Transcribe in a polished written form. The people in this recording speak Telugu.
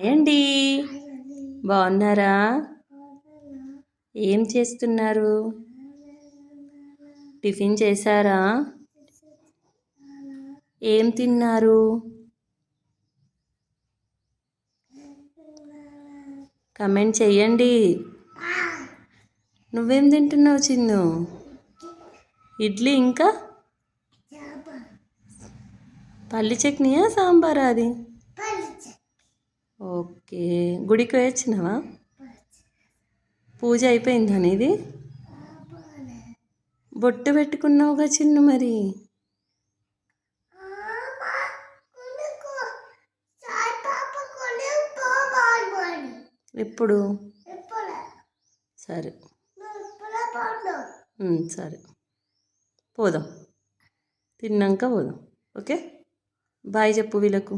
ఏండి బాగున్నారా? ఏం చేస్తున్నారు? టిఫిన్ చేశారా? ఏం తిన్నారు? కమెంట్ చెయ్యండి. నువ్వేం తింటున్నావు చిన్ను? ఇడ్లీ ఇంకా పల్లి చట్నీయా సాంబారా అది? ఓకే, గుడికి వచ్చినావా? పూజ అయిపోయిందా నీది? బొట్టు పెట్టుకున్నావుగా చిన్ను మరి. ఎప్పుడు? సరే సరే, పోదాం, తిన్నాక పోదాం. ఓకే, బాయ్ చెప్పు వీళ్ళకు.